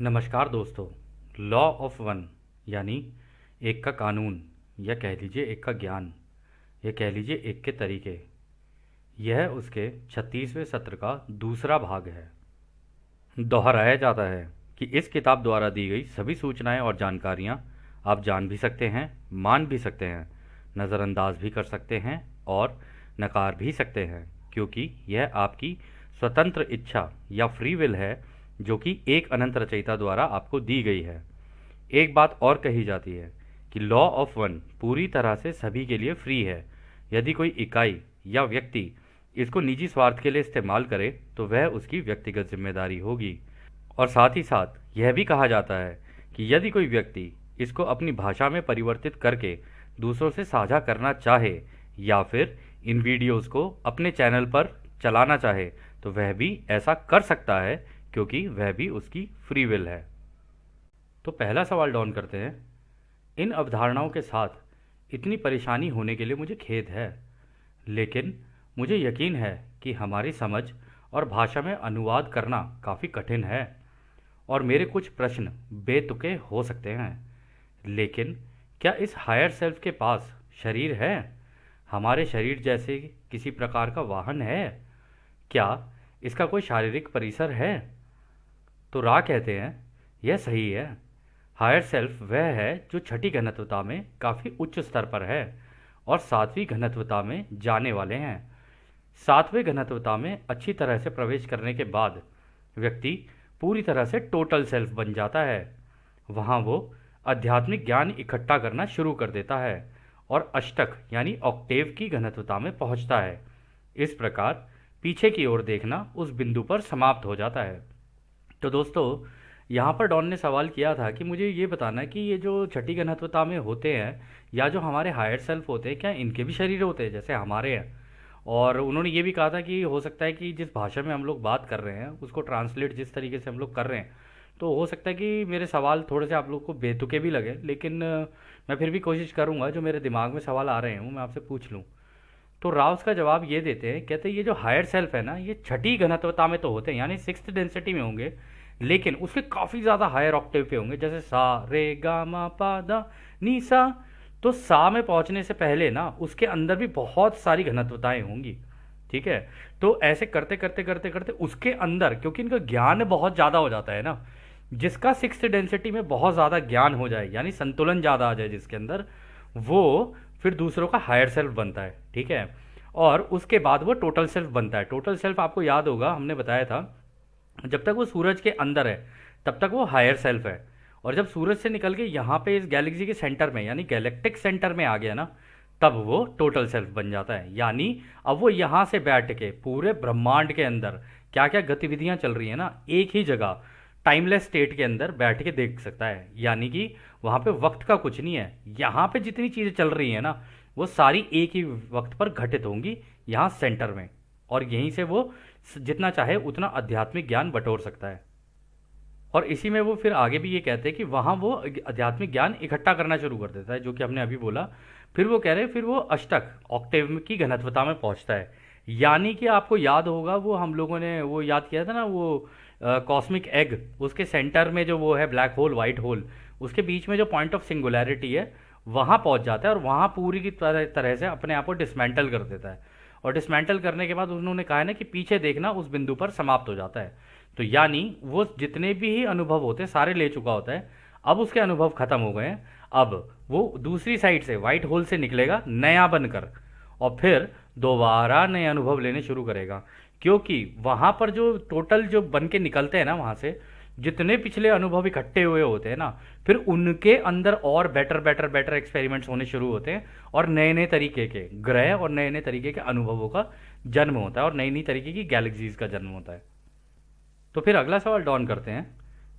नमस्कार दोस्तों। Law of one यानी एक का कानून, या कह लीजिए एक का ज्ञान, या कह लीजिए एक के तरीके, यह उसके 36वें सत्र का दूसरा भाग है। दोहराया जाता है कि इस किताब द्वारा दी गई सभी सूचनाएं और जानकारियां आप जान भी सकते हैं, मान भी सकते हैं, नज़रअंदाज भी कर सकते हैं और नकार भी सकते हैं, क्योंकि यह आपकी स्वतंत्र इच्छा या फ्री विल है, जो कि एक अनंत रचयिता द्वारा आपको दी गई है। एक बात और कही जाती है कि लॉ ऑफ वन पूरी तरह से सभी के लिए फ्री है। यदि कोई इकाई या व्यक्ति इसको निजी स्वार्थ के लिए इस्तेमाल करे तो वह उसकी व्यक्तिगत जिम्मेदारी होगी। और साथ ही साथ यह भी कहा जाता है कि यदि कोई व्यक्ति इसको अपनी भाषा में परिवर्तित करके दूसरों से साझा करना चाहे या फिर इन वीडियोस को अपने चैनल पर चलाना चाहे तो वह भी ऐसा कर सकता है, क्योंकि वह भी उसकी फ्री विल है। तो पहला सवाल डाउन करते हैं। इन अवधारणाओं के साथ इतनी परेशानी होने के लिए मुझे खेद है, लेकिन मुझे यकीन है कि हमारी समझ और भाषा में अनुवाद करना काफ़ी कठिन है और मेरे कुछ प्रश्न बेतुके हो सकते हैं। लेकिन क्या इस हायर सेल्फ के पास शरीर है? हमारे शरीर जैसे किसी प्रकार का वाहन है? क्या इसका कोई शारीरिक परिसर है? तो रा कहते हैं यह सही है। हायर सेल्फ वह है जो छठी घनत्वता में काफ़ी उच्च स्तर पर है और सातवीं घनत्वता में जाने वाले हैं। सातवें घनत्वता में अच्छी तरह से प्रवेश करने के बाद व्यक्ति पूरी तरह से टोटल सेल्फ बन जाता है। वहाँ वो आध्यात्मिक ज्ञान इकट्ठा करना शुरू कर देता है और अष्टक यानी ऑक्टेव की घनत्वता में पहुँचता है। इस प्रकार पीछे की ओर देखना उस बिंदु पर समाप्त हो जाता है। तो दोस्तों, यहाँ पर डॉन ने सवाल किया था कि मुझे ये बताना है कि ये जो छठी घनत्वता में होते हैं या जो हमारे हायर सेल्फ होते हैं, क्या इनके भी शरीर होते हैं जैसे हमारे हैं? और उन्होंने ये भी कहा था कि हो सकता है कि जिस भाषा में हम लोग बात कर रहे हैं उसको ट्रांसलेट जिस तरीके से हम लोग कर रहे हैं, तो हो सकता है कि मेरे सवाल थोड़े से आप लोग को बेतुके भी लगे, लेकिन मैं फिर भी कोशिश करूँगा जो मेरे दिमाग में सवाल आ रहे हैं वो मैं आपसे पूछ लूँ। तो राउस का जवाब ये देते हैं, कहते हैं ये जो हायर सेल्फ है ना, ये छठी घनत्वता में तो होते हैं यानी सिक्स्थ डेंसिटी में होंगे, लेकिन उसके काफ़ी ज़्यादा हायर ऑक्टेव पे होंगे, जैसे सा रे गा मा पा दा नी सा। तो सा में पहुंचने से पहले ना उसके अंदर भी बहुत सारी घनत्वताएं होंगी। ठीक है। तो ऐसे करते करते करते करते उसके अंदर, क्योंकि इनका ज्ञान बहुत ज़्यादा हो जाता है ना, जिसका सिक्स्थ डेंसिटी में बहुत ज़्यादा ज्ञान हो जाए यानी संतुलन ज़्यादा आ जाए जिसके अंदर, वो फिर दूसरों का हायर सेल्फ बनता है। ठीक है। और उसके बाद वो टोटल सेल्फ बनता है। टोटल सेल्फ आपको याद होगा, हमने बताया था जब तक वो सूरज के अंदर है तब तक वो हायर सेल्फ है, और जब सूरज से निकल के यहाँ पे इस गैलेक्सी के सेंटर में यानी गैलेक्टिक सेंटर में आ गया ना, तब वो टोटल सेल्फ बन जाता है। यानी अब वो यहाँ से बैठ के पूरे ब्रह्मांड के अंदर क्या क्या गतिविधियाँ चल रही है ना, एक ही जगह टाइमलेस स्टेट के अंदर बैठ के देख सकता है। यानी कि वहाँ पे वक्त का कुछ नहीं है। यहाँ पे जितनी चीज़ें चल रही है ना, वो सारी एक ही वक्त पर घटित होंगी यहाँ सेंटर में, और यहीं से वो जितना चाहे उतना आध्यात्मिक ज्ञान बटोर सकता है। और इसी में वो फिर आगे भी ये कहते हैं कि वहाँ वो आध्यात्मिक ज्ञान इकट्ठा करना शुरू कर देता है, जो कि हमने अभी बोला। फिर वो कह रहे हैं फिर वो अष्टक ऑक्टेव की घनत्वता में पहुँचता है। यानी कि आपको याद होगा, वो हम लोगों ने वो याद किया था ना, वो कॉस्मिक एग, उसके सेंटर में जो वो है ब्लैक होल, वाइट होल, उसके बीच में जो पॉइंट ऑफ सिंगुलैरिटी है वहाँ पहुँच जाता है और वहाँ पूरी की तरह से अपने आप को डिसमेंटल कर देता है। और डिसमेंटल करने के बाद उन्होंने कहा है ना कि पीछे देखना उस बिंदु पर समाप्त हो जाता है। तो यानी वो जितने भी अनुभव होते हैं सारे ले चुका होता है। अब उसके अनुभव खत्म हो गए हैं। अब वो दूसरी साइड से व्हाइट होल से निकलेगा नया बनकर, और फिर दोबारा नए अनुभव लेने शुरू करेगा, क्योंकि वहाँ पर जो टोटल जो बन के निकलते हैं ना, वहाँ से जितने पिछले अनुभव इकट्ठे हुए होते हैं ना, फिर उनके अंदर और बेटर बेटर बेटर एक्सपेरिमेंट्स होने शुरू होते हैं और नए नए तरीके के ग्रह और नए नए तरीके के अनुभवों का जन्म होता है और नई नई तरीके की गैलेक्सीज का जन्म होता है। तो फिर अगला सवाल डॉन करते हैं,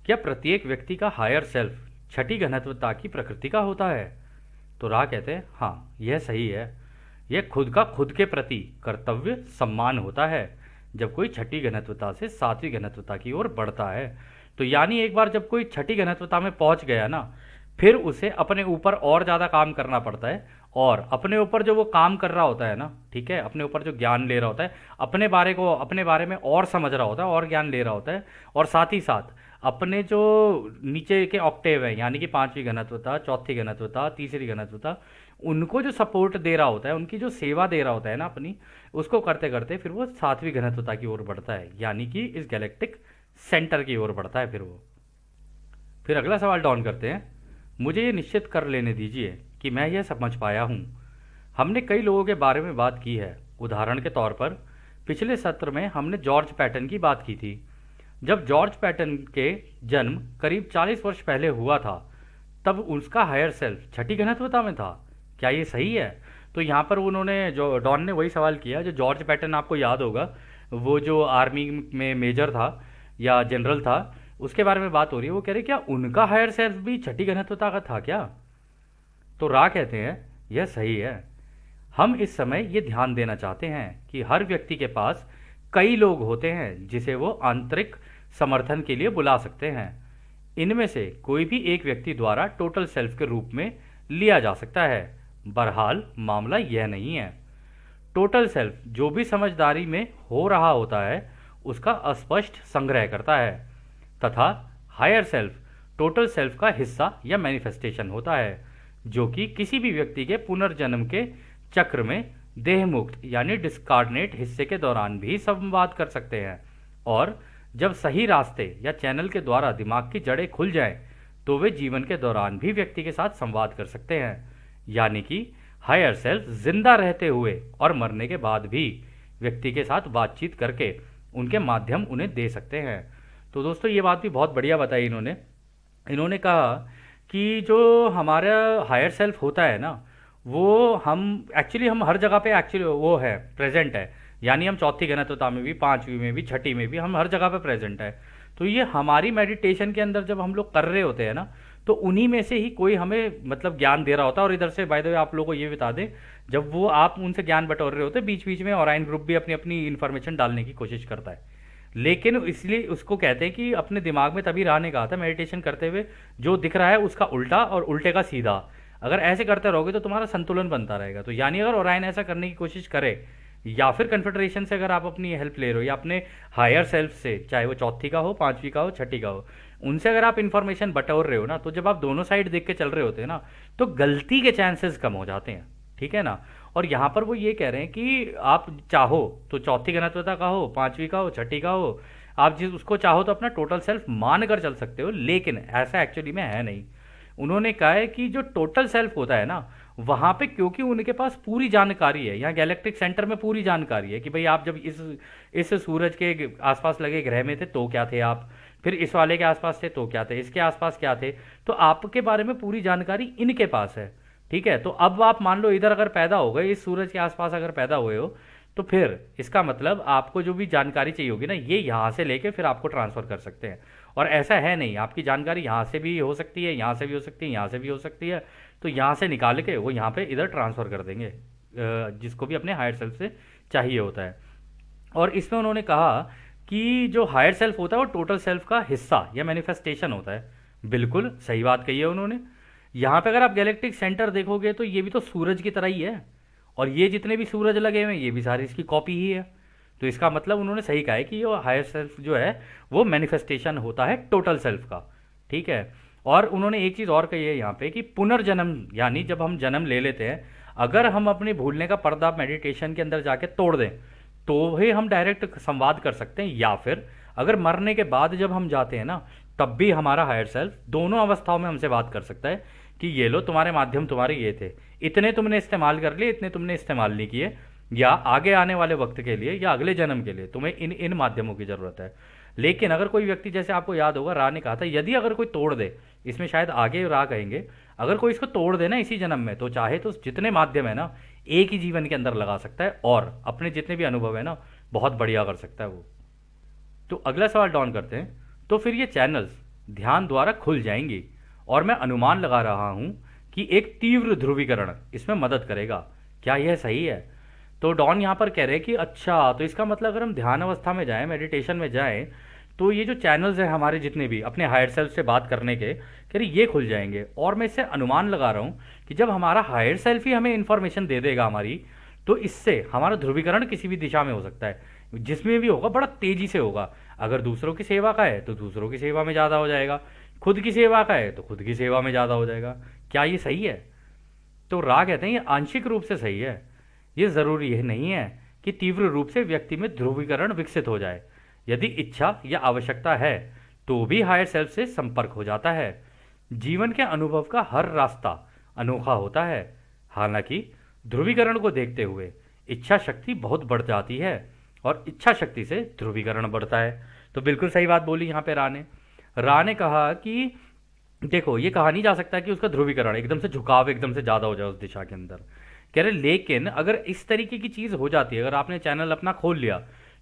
क्या प्रत्येक व्यक्ति का हायर सेल्फ छठी घनत्वता की प्रकृति का होता है? तो रा कहते हैं हाँ, यह सही है। यह खुद का खुद के प्रति कर्तव्य सम्मान होता है जब कोई छठी घनत्वता से सातवीं घनत्वता की ओर बढ़ता है। तो यानी एक बार जब कोई छठी घनत्वता में पहुंच गया ना, फिर उसे अपने ऊपर और ज़्यादा काम करना पड़ता है और अपने ऊपर जो वो काम कर रहा होता है ना, ठीक है, अपने ऊपर जो ज्ञान ले रहा होता है, अपने बारे में और समझ रहा होता है और ज्ञान ले रहा होता है, और साथ ही साथ अपने जो नीचे के ऑक्टेव हैं, यानी कि पांचवी घनत्वता, चौथी घनत्वता, तीसरी घनत्वता, उनको जो सपोर्ट दे रहा होता है, उनकी जो सेवा दे रहा होता है ना अपनी, उसको करते करते फिर वो सातवीं घनत्वता की ओर बढ़ता है, यानी कि इस गैलेक्टिक सेंटर की ओर बढ़ता है। फिर अगला सवाल डाउन करते हैं। मुझे ये निश्चित कर लेने दीजिए कि मैं यह समझ पाया हूँ। हमने कई लोगों के बारे में बात की है। उदाहरण के तौर पर पिछले सत्र में हमने जॉर्ज पैटन की बात की थी। जब जॉर्ज पैटन के जन्म करीब 40 वर्ष पहले हुआ था, तब उसका हायर सेल्फ छठी घनत्वता में था। क्या ये सही है? तो यहाँ पर उन्होंने, जो डॉन ने वही सवाल किया जो जॉर्ज पैटन, आपको याद होगा, वो जो आर्मी में मेजर था या जनरल था, उसके बारे में बात हो रही है। वो कह रहे क्या उनका हायर सेल्फ भी छठी घनत्वता का था क्या? तो रा कहते हैं यह सही है। हम इस समय ये ध्यान देना चाहते हैं कि हर व्यक्ति के पास कई लोग होते हैं जिसे वो आंतरिक समर्थन के लिए बुला सकते हैं। इनमें से कोई भी एक व्यक्ति द्वारा टोटल सेल्फ के रूप में लिया जा सकता है। बहरहाल मामला यह नहीं है। टोटल सेल्फ जो भी समझदारी में हो रहा होता है उसका अस्पष्ट संग्रह करता है, तथा हायर सेल्फ टोटल सेल्फ का हिस्सा या मैनिफेस्टेशन होता है, जो कि किसी भी व्यक्ति के पुनर्जन्म के चक्र में देह मुक्त यानी डिस्कार्नेट हिस्से के दौरान भी संवाद कर सकते हैं। और जब सही रास्ते या चैनल के द्वारा दिमाग की जड़ें खुल जाएं, तो वे जीवन के दौरान भी व्यक्ति के साथ संवाद कर सकते हैं, यानी कि हायर सेल्फ जिंदा रहते हुए और मरने के बाद भी व्यक्ति के साथ बातचीत करके उनके माध्यम उन्हें दे सकते हैं। तो दोस्तों ये बात भी बहुत बढ़िया बताई इन्होंने। इन्होंने कहा कि जो हमारा हायर सेल्फ होता है ना, वो हम हर जगह पे एक्चुअली वो है, प्रेजेंट है। यानी हम चौथी घनत्वता में भी, पांचवी में भी, छठी में भी, हम हर जगह पे प्रेजेंट है। तो ये हमारी मेडिटेशन के अंदर जब हम लोग कर रहे होते हैं ना, तो उन्हीं में से ही कोई हमें मतलब ज्ञान दे रहा होता है। और इधर से बाय द वे आप लोगों को ये बता दें, जब वो आप उनसे ज्ञान बटोर रहे होते हैं, बीच बीच में ऑराइन ग्रुप भी अपनी अपनी इन्फॉर्मेशन डालने की कोशिश करता है। लेकिन इसलिए उसको कहते हैं कि अपने दिमाग में, तभी राह ने कहा था मेडिटेशन करते हुए, जो दिख रहा है उसका उल्टा और उल्टे का सीधा, अगर ऐसे करते रहोगे तो तुम्हारा संतुलन बनता रहेगा। तो यानी अगर ओरायन ऐसा करने की कोशिश करे, या फिर कन्फेडरेशन से अगर आप अपनी हेल्प ले रहे हो, या अपने हायर सेल्फ से, चाहे वो चौथी का हो, पांचवी का हो, छठी का हो, उनसे अगर आप इन्फॉर्मेशन बटोर रहे हो ना, तो जब आप दोनों साइड देख के चल रहे होते हैं ना, तो गलती के चांसेस कम हो जाते हैं। ठीक है ना? और यहाँ पर वो ये कह रहे हैं कि आप चाहो तो चौथी घनत्वता का हो, पांचवी का हो, छठी का हो, आप जिस उसको चाहो तो अपना टोटल सेल्फ मान कर चल सकते हो, लेकिन ऐसा एक्चुअली में है नहीं। उन्होंने कहा है कि जो टोटल सेल्फ होता है ना, वहाँ पे क्योंकि उनके पास पूरी जानकारी है, यहाँ गैलेक्टिक सेंटर में पूरी जानकारी है कि भाई आप जब इस सूरज के आसपास लगे ग्रह में थे तो क्या थे आप, फिर इस वाले के आसपास थे तो क्या थे, इसके आसपास क्या थे, तो आपके बारे में पूरी जानकारी इनके पास है। ठीक है? तो अब आप मान लो इधर अगर पैदा हो गए, इस सूरज के आसपास अगर पैदा हुए हो, तो फिर इसका मतलब आपको जो भी जानकारी चाहिए होगी ना, ये यहाँ से लेके फिर आपको ट्रांसफ़र कर सकते हैं। और ऐसा है नहीं, आपकी जानकारी यहाँ से भी हो सकती है, यहाँ से भी हो सकती है, यहाँ से भी हो सकती है, तो यहाँ से निकाल के वो यहाँ पे इधर ट्रांसफ़र कर देंगे, जिसको भी अपने हायर सेल्फ से चाहिए होता है। और इसमें उन्होंने कहा कि जो हायर सेल्फ होता है वो टोटल सेल्फ का हिस्सा या मैनिफेस्टेशन होता है। बिल्कुल सही बात कही है उन्होंने। यहाँ पे अगर आप गैलेक्टिक सेंटर देखोगे तो ये भी तो सूरज की तरह ही है, और ये जितने भी सूरज लगे हुए हैं ये भी सारी इसकी कॉपी ही है। तो इसका मतलब उन्होंने सही कहा है कि ये हायर सेल्फ जो है वो मैनिफेस्टेशन होता है टोटल सेल्फ का। ठीक है? और उन्होंने एक चीज़ और कही है यहाँ पे कि पुनर्जन्म, यानी जब हम जन्म ले लेते हैं, अगर हम अपने भूलने का पर्दा मेडिटेशन के अंदर जाके तोड़ दें तो ही हम डायरेक्ट संवाद कर सकते हैं, या फिर अगर मरने के बाद जब हम जाते हैं ना, तब भी हमारा हायर सेल्फ दोनों अवस्थाओं में हमसे बात कर सकता है कि ये लो तुम्हारे माध्यम तुम्हारे ये थे, इतने तुमने इस्तेमाल कर लिए, इतने तुमने इस्तेमाल नहीं किए, या आगे आने वाले वक्त के लिए या अगले जन्म के लिए तुम्हें इन इन माध्यमों की ज़रूरत है। लेकिन अगर कोई व्यक्ति, जैसे आपको याद होगा रा ने कहा था, यदि अगर कोई तोड़ दे, इसमें शायद आगे रा कहेंगे, अगर कोई इसको तोड़ दे ना इसी जन्म में, तो चाहे तो जितने माध्यम है ना एक ही जीवन के अंदर लगा सकता है, और अपने जितने भी अनुभव है ना बहुत बढ़िया कर सकता है वो। तो अगला सवाल डाउन करते हैं। तो फिर ये चैनल्स ध्यान द्वारा खुल जाएंगी, और मैं अनुमान लगा रहा हूँ कि एक तीव्र ध्रुवीकरण इसमें मदद करेगा। क्या यह सही है? तो डॉन यहाँ पर कह रहे हैं कि अच्छा, तो इसका मतलब अगर हम ध्यान अवस्था में जाएं, मेडिटेशन में जाएं, तो ये जो चैनल्स हैं हमारे जितने भी अपने हायर सेल्फ से बात करने के, कह रही ये खुल जाएंगे। और मैं इससे अनुमान लगा रहा हूँ कि जब हमारा हायर सेल्फ ही हमें इन्फॉर्मेशन दे देगा हमारी, तो इससे हमारा ध्रुवीकरण किसी भी दिशा में हो सकता है, जिसमें भी होगा बड़ा तेजी से होगा। अगर दूसरों की सेवा का है तो दूसरों की सेवा में ज़्यादा हो जाएगा, खुद की सेवा का है तो खुद की सेवा में ज़्यादा हो जाएगा। क्या ये सही है? तो रा कहते हैं ये आंशिक रूप से सही है। ये ज़रूरी यह नहीं है कि तीव्र रूप से व्यक्ति में ध्रुवीकरण विकसित हो जाए। यदि इच्छा या आवश्यकता है तो भी हायर सेल्फ से संपर्क हो जाता है। जीवन के अनुभव का हर रास्ता अनोखा होता है। हालांकि ध्रुवीकरण को देखते हुए इच्छा शक्ति बहुत बढ़ जाती है और इच्छा शक्ति से ध्रुवीकरण बढ़ता है। तो बिल्कुल सही बात बोली यहाँ पे रा ने कहा कि देखो ये कहा नहीं जा सकता कि उसका ध्रुवीकरण एकदम से झुकाव एकदम से ज़्यादा हो जाए उस दिशा के अंदर। कह रहे लेकिन अगर इस तरीके की चीज़ हो जाती है, अगर आपने चैनल अपना खोल लिया,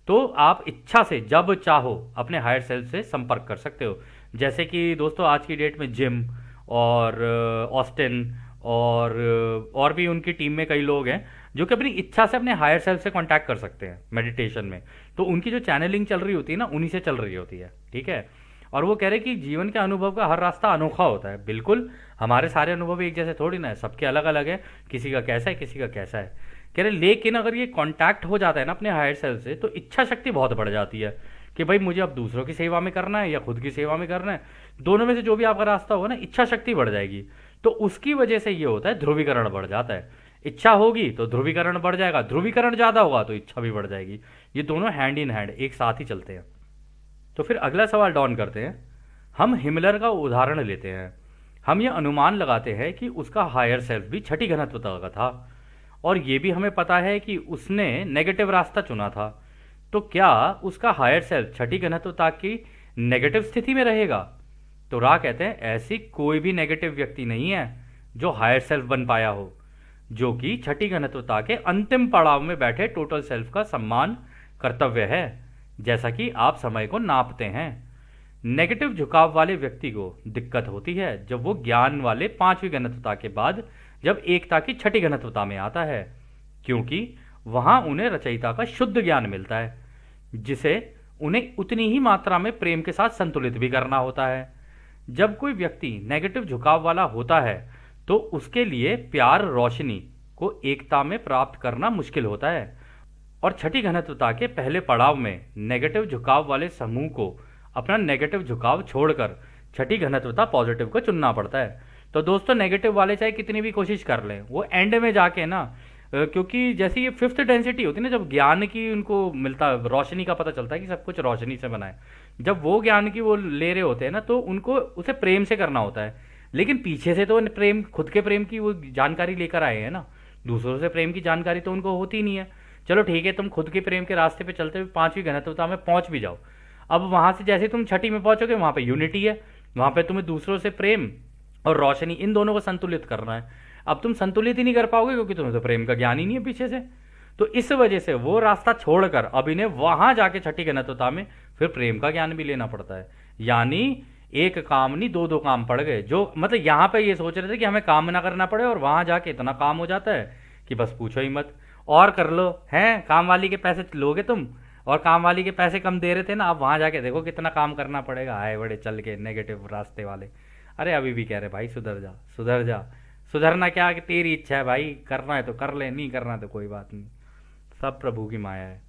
तो आप इच्छा से जब चाहो अपने हायर सेल्फ से संपर्क कर सकते हो। जैसे कि दोस्तों आज की डेट में जिम और ऑस्टिन और भी उनकी टीम में कई लोग हैं जो कि अपनी इच्छा से अपने हायर सेल्फ से कांटेक्ट कर सकते हैं मेडिटेशन में। तो उनकी जो चैनलिंग चल रही होती है ना, उन्हीं से चल रही होती है, ठीक है। और वो कह रहे कि जीवन के अनुभव का हर रास्ता अनोखा होता है। बिल्कुल, हमारे सारे अनुभव एक जैसे थोड़ी ना है, सबके अलग अलग है, किसी का कैसा है किसी का कैसा है। कह रहे लेकिन अगर ये कांटेक्ट हो जाता है ना अपने हायर सेल्फ से, तो इच्छा शक्ति बहुत बढ़ जाती है कि भाई मुझे अब दूसरों की सेवा में करना है या खुद की सेवा में करना है, दोनों में से जो भी आपका रास्ता होगा ना, इच्छा शक्ति बढ़ जाएगी। तो उसकी वजह से ये होता है ध्रुवीकरण बढ़ जाता है। इच्छा होगी तो ध्रुवीकरण बढ़ जाएगा, ध्रुवीकरण ज़्यादा होगा तो इच्छा भी बढ़ जाएगी। ये दोनों हैंड इन हैंड एक साथ ही चलते हैं। तो फिर अगला सवाल डॉन करते हैं। हम हिमलर का उदाहरण लेते हैं। हम ये अनुमान लगाते हैं कि उसका हायर सेल्फ भी छठी घनत्वता का था और ये भी हमें पता है कि उसने नेगेटिव रास्ता चुना था। तो क्या उसका हायर सेल्फ छठी घनत्वता की नेगेटिव स्थिति में रहेगा? तो रा कहते हैं ऐसी कोई भी नेगेटिव व्यक्ति नहीं है जो हायर सेल्फ बन पाया हो, जो कि छठी घनत्वता के अंतिम पड़ाव में बैठे टोटल सेल्फ का सम्मान कर्तव्य है, जैसा कि आप समय को नापते हैं। नेगेटिव झुकाव वाले व्यक्ति को दिक्कत होती है जब वो ज्ञान वाले पांचवी घनत्वता के बाद जब एकता की छठी घनत्वता में आता है, क्योंकि वहां उन्हें रचयिता का शुद्ध ज्ञान मिलता है, जिसे उन्हें उतनी ही मात्रा में प्रेम के साथ संतुलित भी करना होता है। जब कोई व्यक्ति नेगेटिव झुकाव वाला होता है तो उसके लिए प्यार रोशनी को एकता में प्राप्त करना मुश्किल होता है और छठी घनत्वता के पहले पड़ाव में नेगेटिव झुकाव वाले समूह को अपना नेगेटिव झुकाव छोड़कर छठी घनत्वता पॉजिटिव को चुनना पड़ता है। तो दोस्तों नेगेटिव वाले चाहे कितनी भी कोशिश कर लें, वो एंड में जाके ना, क्योंकि जैसे ये फिफ्थ डेंसिटी होती है ना, जब ज्ञान की उनको मिलता है, रोशनी का पता चलता है कि सब कुछ रोशनी से बना है, जब वो ज्ञान की वो ले रहे होते हैं ना, तो उनको उसे प्रेम से करना होता है। लेकिन पीछे से तो प्रेम, खुद के प्रेम की वो जानकारी लेकर आए हैं ना, दूसरों से प्रेम की जानकारी तो उनको होती नहीं है। चलो ठीक है, तुम खुद के प्रेम के रास्ते पे चलते हुए पांचवी घनत्वता में पहुंच भी जाओ। अब वहां से जैसे तुम छठी में पहुंचोगे, वहां पे यूनिटी है, वहां पे तुम्हें दूसरों से प्रेम और रोशनी इन दोनों को संतुलित करना है। अब तुम संतुलित ही नहीं कर पाओगे क्योंकि तुम्हें तो प्रेम का ज्ञान ही नहीं है पीछे से। तो इस वजह से वो रास्ता छोड़कर अब इन्हें वहां जाके छठी घनत्वता में फिर प्रेम का ज्ञान भी लेना पड़ता है। यानी एक काम नहीं, दो दो काम पड़ गए। जो मतलब यहाँ पे ये सोच रहे थे कि हमें काम ना करना पड़े, और वहां जाके इतना काम हो जाता है कि बस पूछो ही मत। और कर लो, हैं काम वाली के पैसे लोगे तुम, और काम वाली के पैसे कम दे रहे थे ना, अब वहां जाके देखो कितना काम करना पड़ेगा। आए बड़े चल के नेगेटिव रास्ते वाले, अरे अभी भी कह रहे भाई सुधर जा सुधर जा। सुधरना क्या कि तेरी इच्छा है भाई, करना है तो कर ले, नहीं करना तो कोई बात नहीं, सब प्रभु की माया है।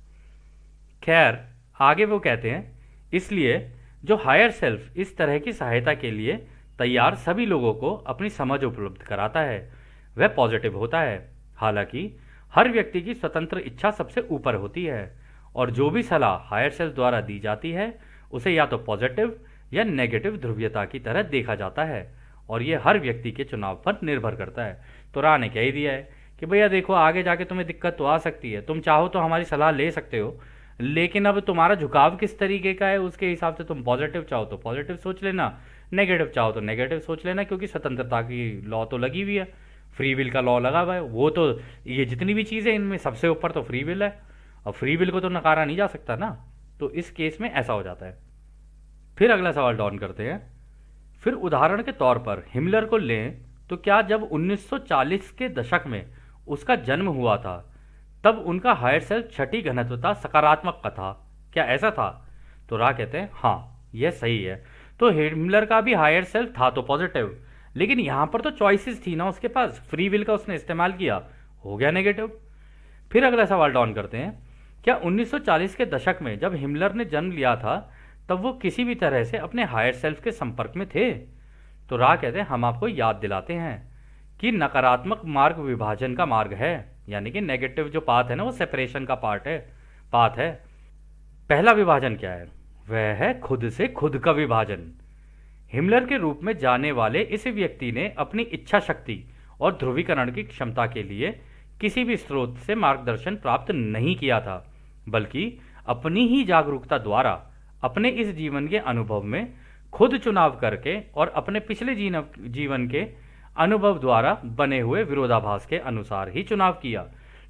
खैर आगे वो कहते हैं, इसलिए जो हायर सेल्फ इस तरह की सहायता के लिए तैयार सभी लोगों को अपनी समझ उपलब्ध कराता है, वह पॉजिटिव होता है। हालांकि हर व्यक्ति की स्वतंत्र इच्छा सबसे ऊपर होती है और जो भी सलाह हायर सेल्फ द्वारा दी जाती है उसे या तो पॉजिटिव या नेगेटिव ध्रुवीयता की तरह देखा जाता है, और यह हर व्यक्ति के चुनाव पर निर्भर करता है। तो रा ने कह ही दिया है कि भैया देखो आगे जाके तुम्हें दिक्कत तो आ सकती है, तुम चाहो तो हमारी सलाह ले सकते हो, लेकिन अब तुम्हारा झुकाव किस तरीके का है उसके हिसाब से तुम पॉजिटिव चाहो तो पॉजिटिव सोच लेना, नेगेटिव चाहो तो नेगेटिव सोच लेना, क्योंकि स्वतंत्रता की लॉ तो लगी हुई है, फ्री विल का लॉ लगा हुआ है। वो तो ये जितनी भी चीज़ें इनमें सबसे ऊपर तो फ्री विल है, और फ्री विल को तो नकारा नहीं जा सकता ना। तो इस केस में ऐसा हो जाता है। फिर अगला सवाल डॉन करते हैं। फिर उदाहरण के तौर पर हिमलर को लें तो क्या जब 1940 के दशक में उसका जन्म हुआ था तब उनका हायर सेल्फ छठी घनत्वता सकारात्मक का था? क्या ऐसा था? तो रा कहते हैं हाँ यह सही है। तो हिमलर का भी हायर सेल्फ था तो पॉजिटिव, लेकिन यहाँ पर तो चॉइसेस थी ना उसके पास, फ्री विल का उसने इस्तेमाल किया, हो गया नेगेटिव। फिर अगला सवाल डाउन करते हैं, क्या 1940 के दशक में जब हिमलर ने जन्म लिया था तब वो किसी भी तरह से अपने हायर सेल्फ के संपर्क में थे? तो रा कहते हैं हम आपको याद दिलाते हैं कि नकारात्मक मार्ग विभाजन का मार्ग है, यानी कि नेगेटिव जो पाथ है ना वो सेपरेशन का पाथ है। पहला विभाजन क्या है? वह है खुद से खुद का विभाजन। हिमलर के रूप में जाने वाले इस व्यक्ति ने अपनी इच्छा शक्ति और ध्रुवीकरण की क्षमता के लिए किसी भी स्रोत से मार्गदर्शन प्राप्त नहीं किया था, बल्कि अपनी ही जागरूकता द्वारा अपने इस जीवन के अनुभव में खुद चुनाव करके और अपने पिछले जीवन के अनुभव द्वारा बने हुए विरोधाभास के अनुसार ही चुनाव किया।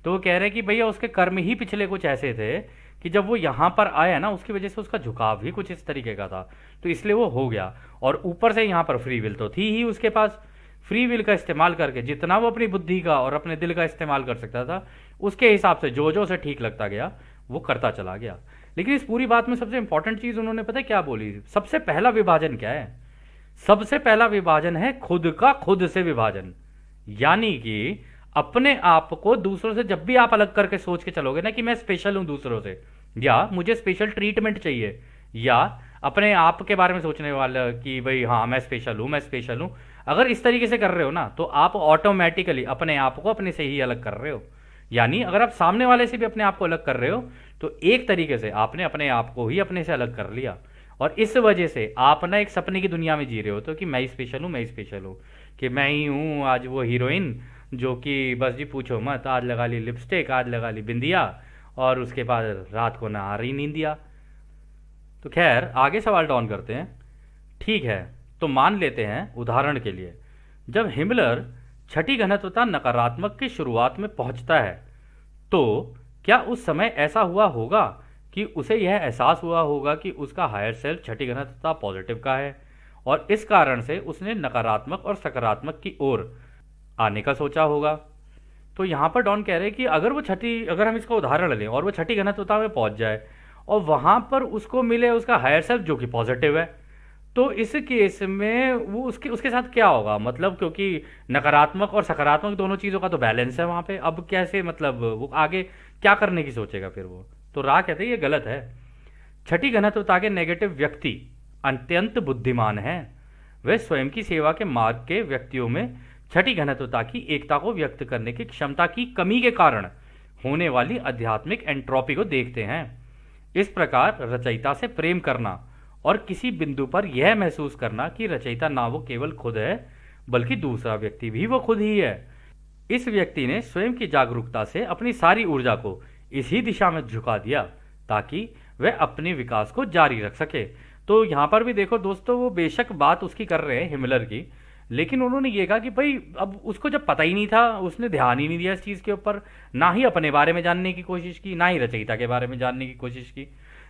तो वो कह रहे हैं कि भैया उसके कर्म ही पिछले कुछ ऐसे थे कि जब वो यहाँ पर आया ना उसकी वजह से उसका झुकाव ही कुछ इस तरीके का था, तो इसलिए वो हो गया। और ऊपर से यहाँ पर फ्री विल तो थी ही उसके पास, फ्री विल का इस्तेमाल करके जितना वो अपनी बुद्धि का और अपने दिल का इस्तेमाल कर सकता था उसके हिसाब से जो जो उसे ठीक लगता गया वो करता चला गया। लेकिन इस पूरी बात में सबसे इंपॉर्टेंट चीज उन्होंने पता है क्या बोली? सबसे पहला विभाजन क्या है? सबसे पहला विभाजन है खुद का खुद से विभाजन। यानी कि अपने आप को दूसरों से जब भी आप अलग करके सोच के चलोगे ना कि मैं स्पेशल हूं दूसरों से, या मुझे स्पेशल ट्रीटमेंट चाहिए, या अपने आप के बारे में सोचने वाला कि भाई हाँ मैं स्पेशल हूं, मैं स्पेशल हूं, अगर इस तरीके से कर रहे हो ना तो आप ऑटोमेटिकली अपने आप को अपने से ही अलग कर रहे हो। यानी अगर आप सामने वाले से भी अपने आप को अलग कर रहे हो तो एक तरीके से आपने अपने आप को ही अपने से अलग कर लिया, और इस वजह से आप ना एक सपने की दुनिया में जी रहे हो तो कि मैं ही स्पेशल हूँ, मैं ही स्पेशल हूँ, कि मैं ही हूँ आज वो हीरोइन जो कि बस जी पूछो मत, आज लगा ली लिपस्टिक, आज लगा ली बिंदिया और उसके बाद रात को ना आ रही नींदिया। तो खैर आगे सवाल डाउन करते हैं। ठीक है, तो मान लेते हैं उदाहरण के लिए जब हिमलर छठी घनत्वता नकारात्मक की शुरुआत में पहुंचता है तो क्या उस समय ऐसा हुआ होगा कि उसे यह एहसास हुआ होगा कि उसका हायर सेल्फ छठी घनत्वता पॉजिटिव का है और इस कारण से उसने नकारात्मक और सकारात्मक की ओर आने का सोचा होगा? तो यहाँ पर डॉन कह रहे हैं कि अगर हम इसका उदाहरण लें और वो छठी घनत्वता में पहुंच जाए और वहां पर उसको मिले उसका हायर सेल्फ जो कि पॉजिटिव है, तो इस केस में वो उसके उसके साथ क्या होगा? मतलब क्योंकि नकारात्मक और सकारात्मक दोनों चीज़ों का तो बैलेंस है वहाँ पे, अब कैसे मतलब वो आगे क्या करने की सोचेगा फिर वो? तो रा कहते हैं ये गलत है। छठी घनत्वता के नेगेटिव व्यक्ति अत्यंत बुद्धिमान हैं। वे स्वयं की सेवा के मार्ग के व्यक्तियों में छठी घनत्वता की एकता को व्यक्त करने की क्षमता की कमी के कारण होने वाली आध्यात्मिक एंट्रोपी को देखते हैं। इस प्रकार रचयिता से प्रेम करना और किसी बिंदु पर यह महसूस करना कि रचयिता ना वो केवल खुद है बल्कि दूसरा व्यक्ति भी वो खुद ही है, इस व्यक्ति ने स्वयं की जागरूकता से अपनी सारी ऊर्जा को इसी दिशा में झुका दिया ताकि वह अपने विकास को जारी रख सके। तो यहाँ पर भी देखो दोस्तों, वो बेशक बात उसकी कर रहे हैं हिमलर की, लेकिन उन्होंने ये कहा कि भाई अब उसको जब पता ही नहीं था, उसने ध्यान ही नहीं दिया इस चीज़ के ऊपर, ना ही अपने बारे में जानने की कोशिश की, ना ही रचयिता के बारे में जानने की कोशिश की।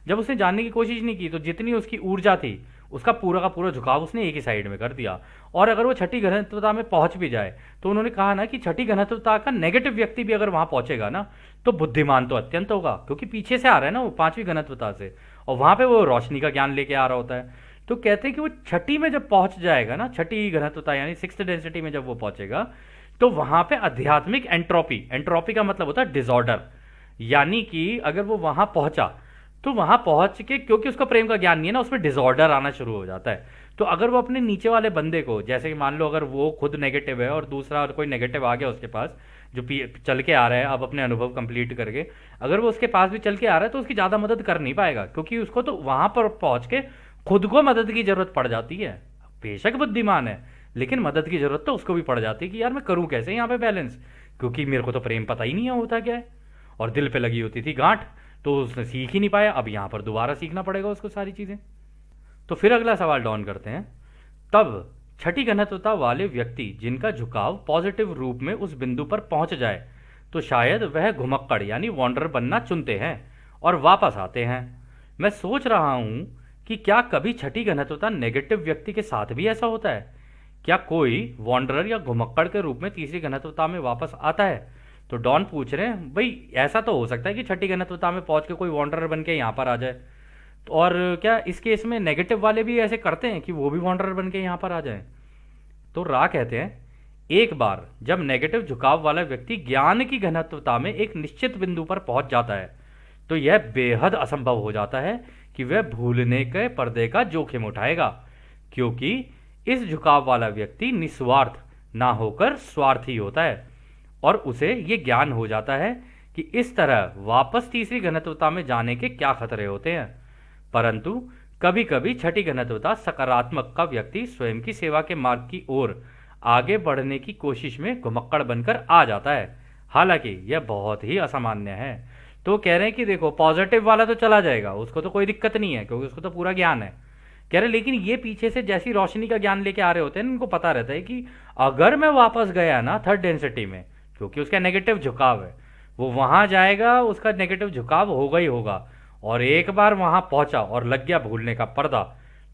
जब उसने जानने की कोशिश नहीं की तो जितनी उसकी ऊर्जा थी उसका पूरा का पूरा झुकाव उसने एक ही साइड में कर दिया। और अगर वो छठी घनत्वता में पहुंच भी जाए तो उन्होंने कहा ना कि छठी घनत्वता का नेगेटिव व्यक्ति भी अगर वहां पहुंचेगा ना तो बुद्धिमान तो अत्यंत होगा, क्योंकि पीछे से आ रहा है ना वो पांचवी घनत्वता से, और वहां पे वो रोशनी का ज्ञान लेके आ रहा होता है। तो कहते हैं कि वो छठी में जब पहुंच जाएगा ना, छठी घनत्वता यानी सिक्स्थ डेंसिटी में जब वो पहुंचेगा तो वहां पे आध्यात्मिक एंट्रोपी का मतलब होता है डिसऑर्डर, यानी कि अगर वो वहां पहुंचा तो वहां पहुंच के क्योंकि उसका प्रेम का ज्ञान नहीं है ना, उसमें डिसऑर्डर आना शुरू हो जाता है। तो अगर वो अपने नीचे वाले बंदे को, जैसे कि मान लो अगर वो खुद नेगेटिव है और दूसरा और कोई नेगेटिव आ गया उसके पास जो चल के आ रहा है अब अपने अनुभव कंप्लीट करके, अगर वो उसके पास भी चल के आ रहा है तो उसकी ज़्यादा मदद कर नहीं पाएगा, क्योंकि उसको तो वहां पर पहुंच के खुद को मदद की जरूरत पड़ जाती है। बेशक बुद्धिमान है लेकिन मदद की जरूरत तो उसको भी पड़ जाती है कि यार मैं करूं कैसे यहाँ पे बैलेंस, क्योंकि मेरे को तो प्रेम पता ही नहीं है होता क्या है, और दिल पे लगी होती थी गांठ, तो उसने सीख ही नहीं पाया, अब यहाँ पर दोबारा सीखना पड़ेगा उसको सारी चीज़ें। तो फिर अगला सवाल डाउन करते हैं। तब छठी घनत्वता वाले व्यक्ति जिनका झुकाव पॉजिटिव रूप में उस बिंदु पर पहुंच जाए तो शायद वह घुमक्कड़ यानी वॉन्डर बनना चुनते हैं और वापस आते हैं। मैं सोच रहा हूं कि क्या कभी छठी घनत्वता नेगेटिव व्यक्ति के साथ भी ऐसा होता है? क्या कोई वॉन्डरर या घुमक्कड़ के रूप में तीसरी घनत्वता में वापस आता है? तो डॉन पूछ रहे हैं भाई ऐसा तो हो सकता है कि छठी घनत्वता में पहुंच के कोई वॉन्डरर बन के यहाँ पर आ जाए। और क्या इस केस में नेगेटिव वाले भी ऐसे करते हैं कि वो भी वॉन्डरर बन के यहाँ पर आ जाएं? तो रा कहते हैं, एक बार जब नेगेटिव झुकाव वाला व्यक्ति ज्ञान की घनत्वता में एक निश्चित बिंदु पर पहुंच जाता है तो यह बेहद असंभव हो जाता है कि वह भूलने के पर्दे का जोखिम उठाएगा, क्योंकि इस झुकाव वाला व्यक्ति निस्वार्थ ना होकर स्वार्थी होता है और उसे ये ज्ञान हो जाता है कि इस तरह वापस तीसरी घनत्वता में जाने के क्या खतरे होते हैं। परंतु कभी कभी छठी घनत्वता सकारात्मक का व्यक्ति स्वयं की सेवा के मार्ग की ओर आगे बढ़ने की कोशिश में घुमक्कड़ बनकर आ जाता है। हालांकि यह बहुत ही असामान्य है। तो कह रहे हैं कि देखो, पॉजिटिव वाला तो चला जाएगा, उसको तो कोई दिक्कत नहीं है क्योंकि उसको तो पूरा ज्ञान है। कह रहे लेकिन ये पीछे से जैसी रोशनी का ज्ञान लेके आ रहे होते हैं, इनको पता रहता है कि अगर मैं वापस गया ना थर्ड डेंसिटी में, क्योंकि उसका नेगेटिव झुकाव है, वो वहां जाएगा, उसका नेगेटिव झुकाव होगा ही होगा। और एक बार वहां पहुंचा और लग गया भूलने का पर्दा,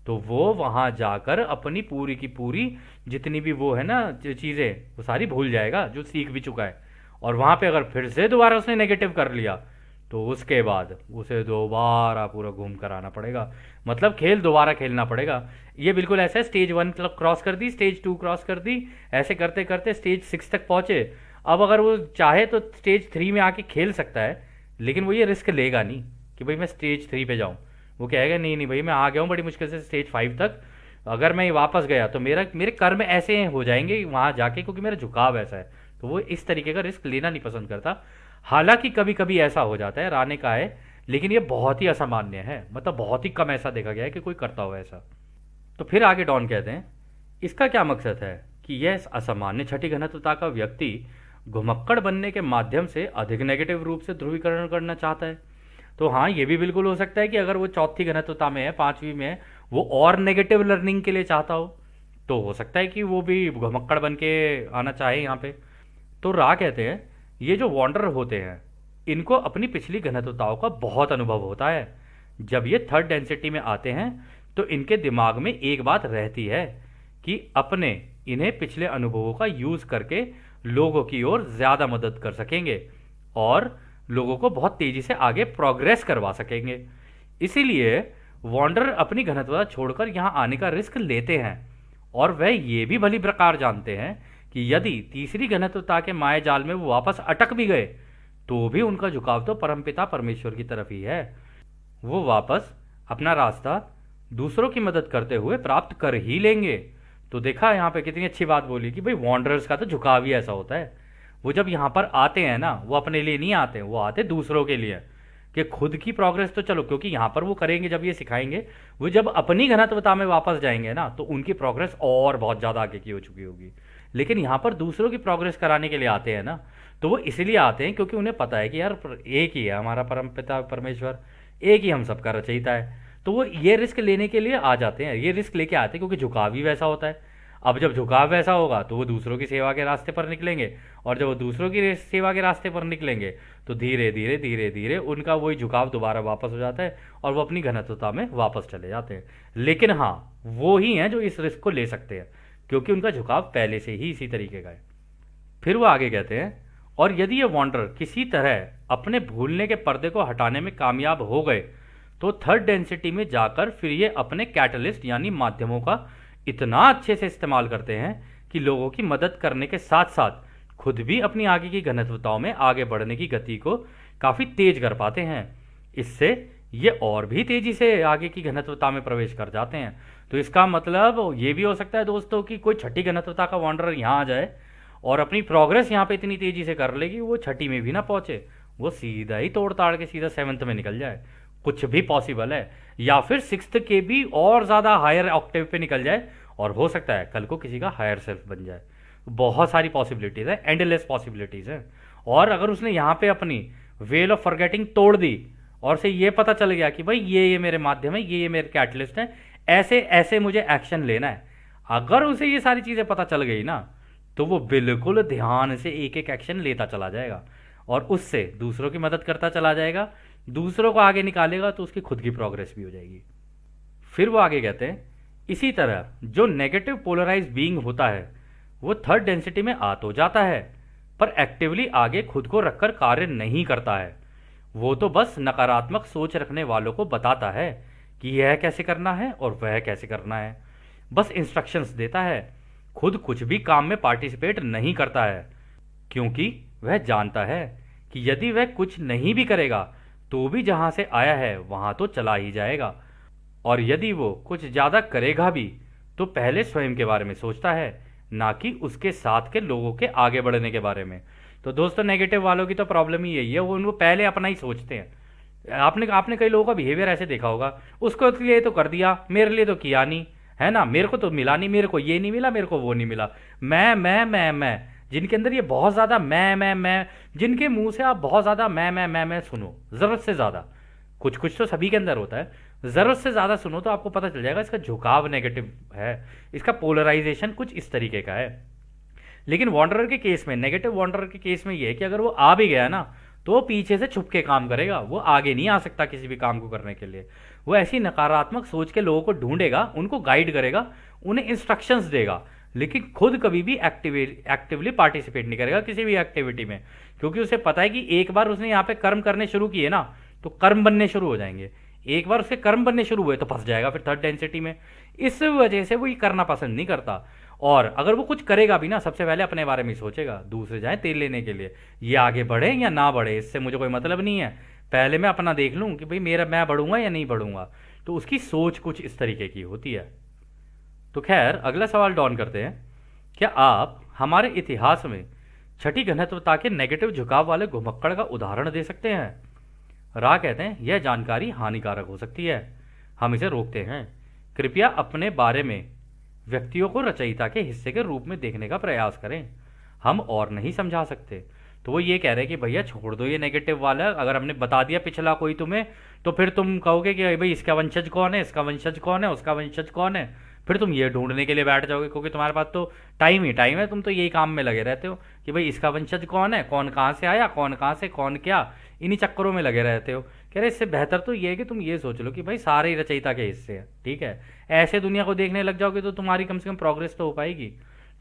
तो वो वहां जाकर अपनी पूरी की पूरी जितनी भी वो है ना चीजें, वो सारी भूल जाएगा जो सीख भी चुका है। और वहां पे अगर फिर से दोबारा उसने नेगेटिव कर लिया तो उसके बाद उसे दोबारा पूरा घूम कर आना पड़ेगा, मतलब खेल दोबारा खेलना पड़ेगा। ये बिल्कुल ऐसा है, स्टेज 1 क्रॉस कर दी, स्टेज 2 क्रॉस कर दी, ऐसे करते करते स्टेज 6 तक पहुंचे। अब अगर वो चाहे तो स्टेज 3 में आके खेल सकता है, लेकिन वो ये रिस्क लेगा नहीं कि भाई मैं स्टेज 3 पे जाऊं। वो कहेगा नहीं नहीं भाई, मैं आ गया हूँ बड़ी मुश्किल से स्टेज 5 तक, अगर मैं वापस गया तो मेरे कर्म ऐसे हो जाएंगे वहां जाके, क्योंकि मेरा झुकाव ऐसा है। तो वो इस तरीके का रिस्क लेना नहीं पसंद करता। हालांकि कभी कभी ऐसा हो जाता है, राने का है, लेकिन ये बहुत ही असामान्य है, मतलब बहुत ही कम ऐसा देखा गया है कि कोई करता हो ऐसा। तो फिर आगे डॉन कहते हैं, इसका क्या मकसद है कि यह असामान्य छठी घनत्वता का व्यक्ति घुमक्कड़ बनने के माध्यम से अधिक नेगेटिव रूप से ध्रुवीकरण करना चाहता है। तो हाँ, ये भी बिल्कुल हो सकता है कि अगर वो चौथी घनत्वता में है, 5वीं में है, वो और नेगेटिव लर्निंग के लिए चाहता हो, तो हो सकता है कि वो भी घुमक्कड़ बन के आना चाहे यहाँ पे। तो रा कहते हैं, ये जो वॉन्डर होते हैं इनको अपनी पिछली घनत्वताओं का बहुत अनुभव होता है। जब ये थर्ड डेंसिटी में आते हैं तो इनके दिमाग में एक बात रहती है कि अपने इन्हें पिछले अनुभवों का यूज करके लोगों की ओर ज्यादा मदद कर सकेंगे और लोगों को बहुत तेजी से आगे प्रोग्रेस करवा सकेंगे। इसीलिए वॉन्डर अपनी घनत्वता छोड़कर यहां आने का रिस्क लेते हैं और वह ये भी भली प्रकार जानते हैं कि यदि तीसरी घनत्वता के माया जाल में वो वापस अटक भी गए तो भी उनका झुकाव तो परमपिता परमेश्वर की तरफ ही है। वो वापस अपना रास्ता दूसरों की मदद करते हुए प्राप्त कर ही लेंगे। तो देखा यहाँ पे कितनी अच्छी बात बोली कि भाई वॉन्डरर्स का तो झुकाव ही ऐसा होता है। वो जब यहाँ पर आते हैं ना, वो अपने लिए नहीं आते, वो आते दूसरों के लिए, कि खुद की प्रोग्रेस तो चलो, क्योंकि यहाँ पर वो करेंगे जब ये सिखाएंगे, वो जब अपनी घनत्वता में वापस जाएंगे ना तो उनकी प्रोग्रेस और बहुत ज़्यादा आगे की हो चुकी होगी। लेकिन यहाँ पर दूसरों की प्रोग्रेस कराने के लिए आते हैं ना, तो वो इसलिए आते हैं क्योंकि उन्हें पता है कि यार एक ही है हमारा परमपिता परमेश्वर, एक ही हम सबका रचयिता है। तो वो ये रिस्क लेने के लिए आ जाते हैं, ये रिस्क लेके आते हैं क्योंकि झुकाव ही वैसा होता है। अब जब झुकाव वैसा होगा तो वो दूसरों की सेवा के रास्ते पर निकलेंगे, और जब वो दूसरों की सेवा के रास्ते पर निकलेंगे तो धीरे धीरे धीरे धीरे उनका वही झुकाव दोबारा वापस हो जाता है और वो अपनी घनत्वता में वापस चले जाते हैं। लेकिन हाँ, वो ही हैं जो इस रिस्क को ले सकते हैं क्योंकि उनका झुकाव पहले से ही इसी तरीके का है। फिर वो आगे कहते हैं, और यदि ये वॉन्डर किसी तरह अपने भूलने के पर्दे को हटाने में कामयाब हो गए तो थर्ड डेंसिटी में जाकर फिर ये अपने कैटलिस्ट यानी माध्यमों का इतना अच्छे से इस्तेमाल करते हैं कि लोगों की मदद करने के साथ साथ खुद भी अपनी आगे की घनत्वताओं में आगे बढ़ने की गति को काफी तेज कर पाते हैं। इससे ये और भी तेजी से आगे की घनत्वता में प्रवेश कर जाते हैं। तो इसका मतलब ये भी हो सकता है दोस्तों कि कोई छठी घनत्वता का वॉन्डर यहाँ आ जाए और अपनी प्रोग्रेस यहाँ पे इतनी तेजी से कर लेगी वो छठी में भी ना पहुंचे, वो सीधा ही तोड़ ताड़ के सीधा 7th में निकल जाए, कुछ भी पॉसिबल है। या फिर 6th के भी और ज़्यादा हायर ऑक्टेव पे निकल जाए और हो सकता है कल को किसी का हायर सेल्फ बन जाए। बहुत सारी पॉसिबिलिटीज़ है, एंडलेस पॉसिबिलिटीज़ है। और अगर उसने यहाँ पे अपनी वेल ऑफ फॉरगेटिंग तोड़ दी और से ये पता चल गया कि भाई ये मेरे माध्यम है, ये मेरे कैटलिस्ट है, ऐसे ऐसे मुझे एक्शन लेना है, अगर उसे ये सारी चीज़ें पता चल गई ना तो वो बिल्कुल ध्यान से एक एक एक्शन लेता चला जाएगा और उससे दूसरों की मदद करता चला जाएगा, दूसरों को आगे निकालेगा तो उसकी खुद की प्रोग्रेस भी हो जाएगी। फिर वो आगे कहते हैं, इसी तरह जो नेगेटिव पोलराइज बीइंग होता है वो थर्ड डेंसिटी में आ तो जाता है पर एक्टिवली आगे खुद को रखकर कार्य नहीं करता है। वो तो बस नकारात्मक सोच रखने वालों को बताता है कि यह कैसे करना है और वह कैसे करना है, बस इंस्ट्रक्शंस देता है। खुद कुछ भी काम में पार्टिसिपेट नहीं करता है, क्योंकि वह जानता है कि यदि वह कुछ नहीं भी करेगा तो भी जहां से आया है वहां तो चला ही जाएगा, और यदि वो कुछ ज़्यादा करेगा भी तो पहले स्वयं के बारे में सोचता है, ना कि उसके साथ के लोगों के आगे बढ़ने के बारे में। तो दोस्तों, नेगेटिव वालों की तो प्रॉब्लम ही यही है, वो उनको पहले अपना ही सोचते हैं। आपने आपने कई लोगों का बिहेवियर ऐसे देखा होगा, उसको लिए तो कर दिया, मेरे लिए तो किया नहीं, है ना, मेरे को तो मिला नहीं, मेरे को ये नहीं मिला, मेरे को वो नहीं मिला। मैं जिनके अंदर ये बहुत ज़्यादा मैं, जिनके मुंह से आप बहुत ज़्यादा मैं सुनो, ज़रूरत से ज़्यादा, कुछ कुछ तो सभी के अंदर होता है, ज़रूरत से ज़्यादा सुनो तो आपको पता चल जाएगा इसका झुकाव नेगेटिव है, इसका पोलराइजेशन कुछ इस तरीके का है। लेकिन वॉन्डरर के केस में, नेगेटिव वॉन्डरर के केस में ये है कि अगर वो आ भी गया ना तो वो पीछे से छुप के काम करेगा, वो आगे नहीं आ सकता किसी भी काम को करने के लिए। वो ऐसी नकारात्मक सोच के लोगों को ढूंढेगा, उनको गाइड करेगा, उन्हें इंस्ट्रक्शंस देगा, लेकिन खुद कभी भी एक्टिवली पार्टिसिपेट नहीं करेगा किसी भी एक्टिविटी में, क्योंकि उसे पता है कि एक बार उसने यहाँ पे कर्म करने शुरू किए ना तो कर्म बनने शुरू हो जाएंगे। एक बार उसके कर्म बनने शुरू हुए तो फंस जाएगा फिर थर्ड डेंसिटी में। इस वजह से वो ये करना पसंद नहीं करता, और अगर वो कुछ करेगा भी ना सबसे पहले अपने बारे में ही सोचेगा, दूसरे जाए तेल लेने के लिए, ये आगे बढ़े या ना बढ़े इससे मुझे कोई मतलब नहीं है, पहले मैं अपना देख लूँ कि भाई मेरा मैं बढ़ूंगा या नहीं बढ़ूंगा। तो उसकी सोच कुछ इस तरीके की होती है। तो खैर, अगला सवाल डॉन करते हैं, क्या आप हमारे इतिहास में छठी घनत्वता के नेगेटिव झुकाव वाले घुमक्कड़ का उदाहरण दे सकते हैं? रा कहते हैं, यह जानकारी हानिकारक हो सकती है, हम इसे रोकते हैं। कृपया अपने बारे में व्यक्तियों को रचयिता के हिस्से के रूप में देखने का प्रयास करें, हम और नहीं समझा सकते। तो वो ये कह रहे हैं कि भैया छोड़ दो ये नेगेटिव वाला, अगर हमने बता दिया पिछला कोई तुम्हें तो फिर तुम कहोगे कि भाई इसका वंशज कौन है, इसका वंशज कौन है, उसका वंशज कौन है, फिर तुम ये ढूंढने के लिए बैठ जाओगे, क्योंकि तुम्हारे पास तो टाइम ही टाइम है, तुम तो यही काम में लगे रहते हो कि भाई इसका वंशज कौन है, कौन कहाँ से आया, कौन कहाँ से, कौन क्या, इन्हीं चक्करों में लगे रहते हो। कह रहे इससे बेहतर तो ये है कि तुम ये सोच लो कि भाई सारे ही रचयिता के हिस्से हैं, ठीक है। ऐसे दुनिया को देखने लग जाओगे तो तुम्हारी कम से कम प्रोग्रेस तो हो पाएगी।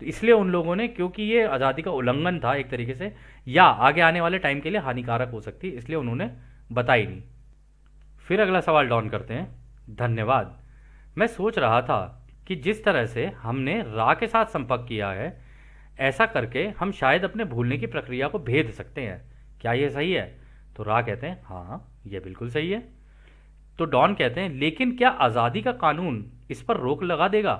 तो इसलिए उन लोगों ने, क्योंकि ये आज़ादी का उल्लंघन था एक तरीके से, या आगे आने वाले टाइम के लिए हानिकारक हो सकती है, इसलिए उन्होंने बताई नहीं। फिर अगला सवाल डॉन करते हैं, धन्यवाद, मैं सोच रहा था कि जिस तरह से हमने रा के साथ संपर्क किया है, ऐसा करके हम शायद अपने भूलने की प्रक्रिया को भेद सकते हैं, क्या यह सही है? तो रा कहते हैं, हाँ यह बिल्कुल सही है। तो डॉन कहते हैं, लेकिन क्या आज़ादी का कानून इस पर रोक लगा देगा,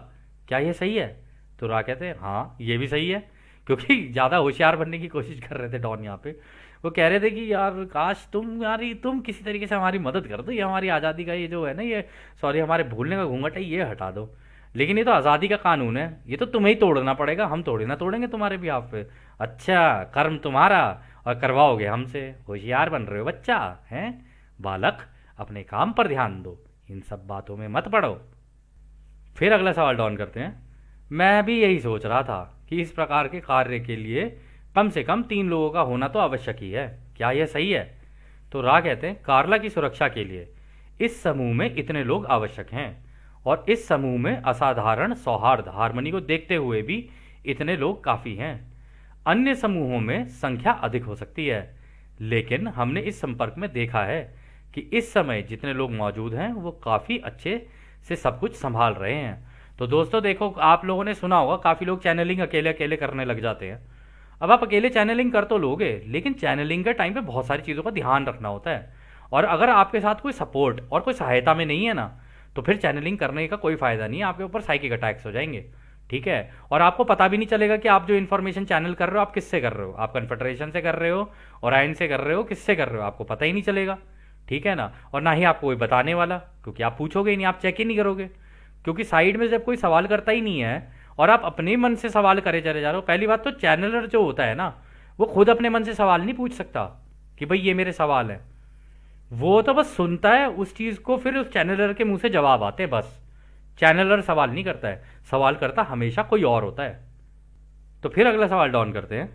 क्या यह सही है? तो रा कहते हैं, हाँ ये भी सही है, क्योंकि ज़्यादा होशियार बनने की कोशिश कर रहे थे डॉन यहाँ पे। वो कह रहे थे कि यार काश तुम किसी तरीके से हमारी मदद कर दो, ये हमारी आज़ादी का ये जो है ना, ये सॉरी हमारे भूलने का घूंघट है ये हटा दो, लेकिन ये तो आज़ादी का कानून है, ये तो तुम्हें ही तोड़ना पड़ेगा, हम थोड़ी ना तोड़ेंगे तुम्हारे बिहाफ पे। अच्छा, कर्म तुम्हारा और करवाओगे हमसे, होशियार बन रहे हो बच्चा, हैं बालक, अपने काम पर ध्यान दो, इन सब बातों में मत पड़ो। फिर अगला सवाल डॉन करते हैं, मैं भी यही सोच रहा था कि इस प्रकार के कार्य के लिए कम से कम 3 लोगों का होना तो आवश्यक ही है, क्या यह सही है? तो रा कहते हैं, कार्ला की सुरक्षा के लिए इस समूह में इतने लोग आवश्यक हैं, और इस समूह में असाधारण सौहार्द हार्मनी को देखते हुए भी इतने लोग काफ़ी हैं। अन्य समूहों में संख्या अधिक हो सकती है, लेकिन हमने इस संपर्क में देखा है कि इस समय जितने लोग मौजूद हैं वो काफ़ी अच्छे से सब कुछ संभाल रहे हैं। तो दोस्तों देखो, आप लोगों ने सुना होगा काफ़ी लोग चैनलिंग अकेले अकेले करने लग जाते हैं। अब आप अकेले चैनलिंग कर तो लोगे, लेकिन चैनलिंग के टाइम पे बहुत सारी चीज़ों का ध्यान रखना होता है, और अगर आपके साथ कोई सपोर्ट और कोई सहायता में नहीं है ना, तो फिर चैनलिंग करने का कोई फ़ायदा नहीं है, आपके ऊपर साइकिक अटैक्स हो जाएंगे, ठीक है। और आपको पता भी नहीं चलेगा कि आप जो इन्फॉर्मेशन चैनल कर रहे हो आप किससे कर रहे हो, आप कन्फेडरेशन से कर रहे हो, ओरायन से कर रहे हो, किससे कर रहे हो, आपको पता ही नहीं चलेगा, ठीक है ना। और ना ही आपको कोई बताने वाला, क्योंकि आप पूछोगे ही नहीं, आप चेक ही नहीं करोगे, क्योंकि साइड में जब कोई सवाल करता ही नहीं है और आप अपने मन से सवाल करे चले जा रहे हो। पहली बात तो चैनलर जो होता है ना, वो खुद अपने मन से सवाल नहीं पूछ सकता कि भाई ये मेरे सवाल है, वो तो बस सुनता है उस चीज़ को, फिर उस चैनलर के मुंह से जवाब आते हैं बस। चैनलर सवाल नहीं करता है, सवाल करता हमेशा कोई और होता है। तो फिर अगला सवाल डॉन करते हैं,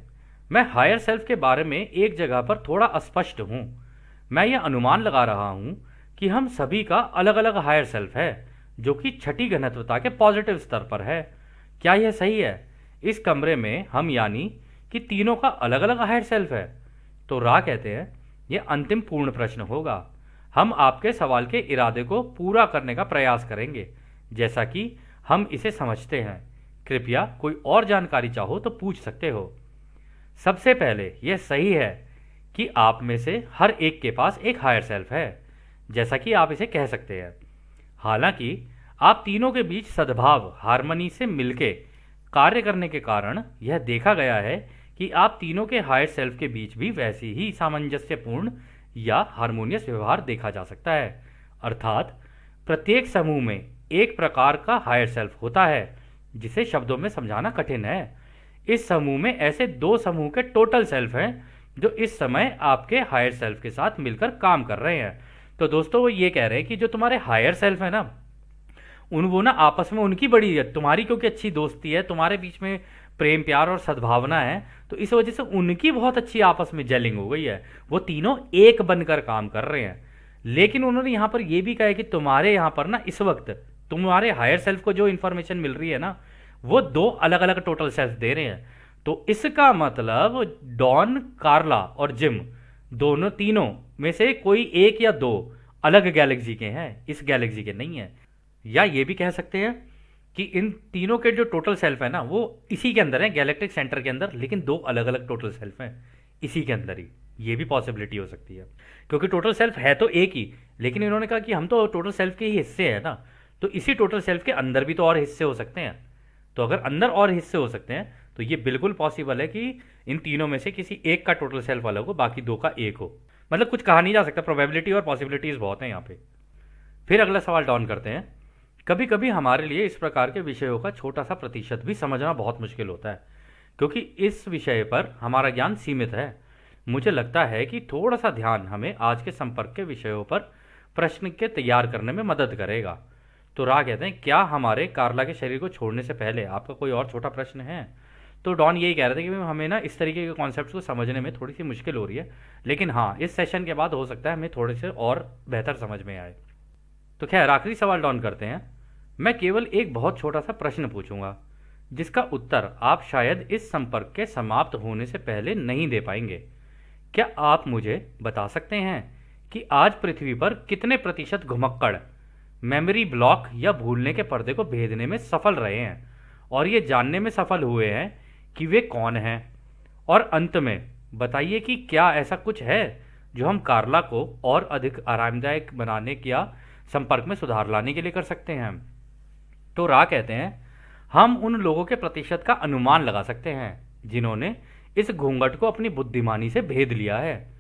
मैं हायर सेल्फ के बारे में एक जगह पर थोड़ा अस्पष्ट हूँ, मैं यह अनुमान लगा रहा हूँ कि हम सभी का अलग अलग हायर सेल्फ है जो कि छठी घनत्वता के पॉजिटिव स्तर पर है, क्या यह सही है? इस कमरे में हम यानी कि तीनों का अलग अलग हायर सेल्फ है? तो रा कहते हैं, यह अंतिम पूर्ण प्रश्न होगा, हम आपके सवाल के इरादे को पूरा करने का प्रयास करेंगे जैसा कि हम इसे समझते हैं। कृपया कोई और जानकारी चाहो तो पूछ सकते हो। सबसे पहले यह सही है कि आप में से हर एक के पास एक हायर सेल्फ है, जैसा कि आप इसे कह सकते हैं। हालांकि आप तीनों के बीच सद्भाव हार्मनी से मिलके कार्य करने के कारण यह देखा गया है कि आप तीनों के हायर सेल्फ के बीच भी वैसी ही सामंजस्यपूर्ण या हार्मोनियस व्यवहार देखा जा सकता है। अर्थात प्रत्येक समूह में एक प्रकार का हायर सेल्फ होता है जिसे शब्दों में समझाना कठिन है। इस समूह में ऐसे दो समूह के टोटल सेल्फ हैं जो इस समय आपके हायर सेल्फ के साथ मिलकर काम कर रहे हैं। तो दोस्तों वो ये कह रहे हैं कि जो तुम्हारे हायर सेल्फ है ना, वो ना आपस में उनकी बड़ी तुम्हारी क्योंकि अच्छी दोस्ती है, तुम्हारे बीच में प्रेम प्यार और सद्भावना है, तो इस वजह से उनकी बहुत अच्छी आपस में जेलिंग हो गई है। वो तीनों एक बनकर काम कर रहे हैं। लेकिन उन्होंने यहाँ पर यह भी कहा है कि तुम्हारे यहाँ पर ना इस वक्त तुम्हारे हायर सेल्फ को जो इंफॉर्मेशन मिल रही है ना, वो दो अलग अलग टोटल सेल्फ दे रहे हैं। तो इसका मतलब डॉन, कार्ला और जिम दोनों तीनों में से कोई एक या दो अलग गैलेक्सी के हैं, इस गैलेक्सी के नहीं है। या ये भी कह सकते हैं कि इन तीनों के जो टोटल सेल्फ है ना वो इसी के अंदर है, गैलेक्टिक सेंटर के अंदर, लेकिन दो अलग अलग टोटल सेल्फ हैं इसी के अंदर ही। ये भी पॉसिबिलिटी हो सकती है क्योंकि टोटल सेल्फ है तो एक ही, लेकिन इन्होंने कहा कि हम तो टोटल सेल्फ के ही हिस्से हैं ना, तो इसी टोटल सेल्फ के अंदर भी तो और हिस्से हो सकते हैं। तो अगर अंदर और हिस्से हो सकते हैं तो ये बिल्कुल पॉसिबल है कि इन तीनों में से किसी एक का टोटल सेल्फ अलग हो, बाकी दो का एक हो। मतलब कुछ कहा नहीं जा सकता, प्रोबेबिलिटी और पॉसिबिलिटीज बहुत हैं यहाँ पे। फिर अगला सवाल डाउन करते हैं। कभी कभी हमारे लिए इस प्रकार के विषयों का छोटा सा प्रतिशत भी समझना बहुत मुश्किल होता है क्योंकि इस विषय पर हमारा ज्ञान सीमित है। मुझे लगता है कि थोड़ा सा ध्यान हमें आज के संपर्क के विषयों पर प्रश्न के तैयार करने में मदद करेगा। तो रा कहते हैं, क्या हमारे कार्ला के शरीर को छोड़ने से पहले आपका कोई और छोटा प्रश्न है? तो डॉन यही कह रहे थे कि हमें ना इस तरीके के कॉन्सेप्ट को समझने में थोड़ी सी मुश्किल हो रही है, लेकिन हाँ इस सेशन के बाद हो सकता है हमें थोड़े से और बेहतर समझ में आए। तो खैर आखिरी सवाल डाउन करते हैं। मैं केवल एक बहुत छोटा सा प्रश्न पूछूंगा जिसका उत्तर आप शायद इस संपर्क के समाप्त होने से पहले नहीं दे पाएंगे। क्या आप मुझे बता सकते हैं कि आज पृथ्वी पर कितने प्रतिशत घुमक्कड़ मेमोरी ब्लॉक या भूलने के पर्दे को भेदने में सफल रहे हैं और ये जानने में सफल हुए हैं कि वे कौन हैं? और अंत में बताइए कि क्या ऐसा कुछ है जो हम कार्ला को और अधिक आरामदायक बनाने या संपर्क में सुधार लाने के लिए कर सकते हैं? तो रा कहते हैं, हम उन लोगों के प्रतिशत का अनुमान लगा सकते हैं जिन्होंने इस घूंघट को अपनी बुद्धिमानी से भेद लिया है।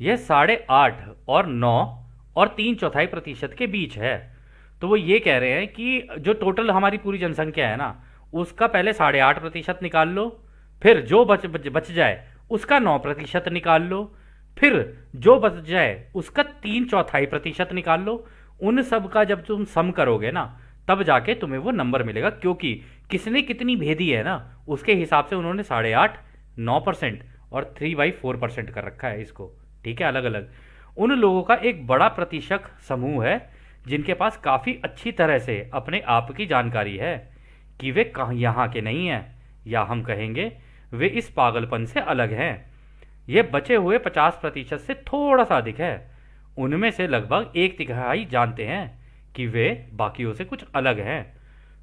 यह 8.5 और 9 और 3/4% के बीच है। तो वो ये कह रहे हैं कि जो टोटल हमारी पूरी जनसंख्या है ना, उसका पहले 8.5% निकाल लो, फिर जो बच जाए उसका 9% निकाल लो, फिर जो बच जाए उसका 3/4% निकाल लो। उन सब का जब तुम सम करोगे ना तब जाके तुम्हें वो नंबर मिलेगा, क्योंकि किसने कितनी भेदी है ना उसके हिसाब से उन्होंने 8.5, 9% और 3/4% कर रखा है इसको। ठीक है, अलग अलग उन लोगों का एक बड़ा प्रतिशत समूह है जिनके पास काफ़ी अच्छी तरह से अपने आप की जानकारी है कि वे कहाँ यहाँ के नहीं हैं, या हम कहेंगे वे इस पागलपन से अलग हैं। ये बचे हुए 50% से थोड़ा सा अधिक है। उनमें से लगभग 1/3 जानते हैं कि वे बाकियों से कुछ अलग हैं।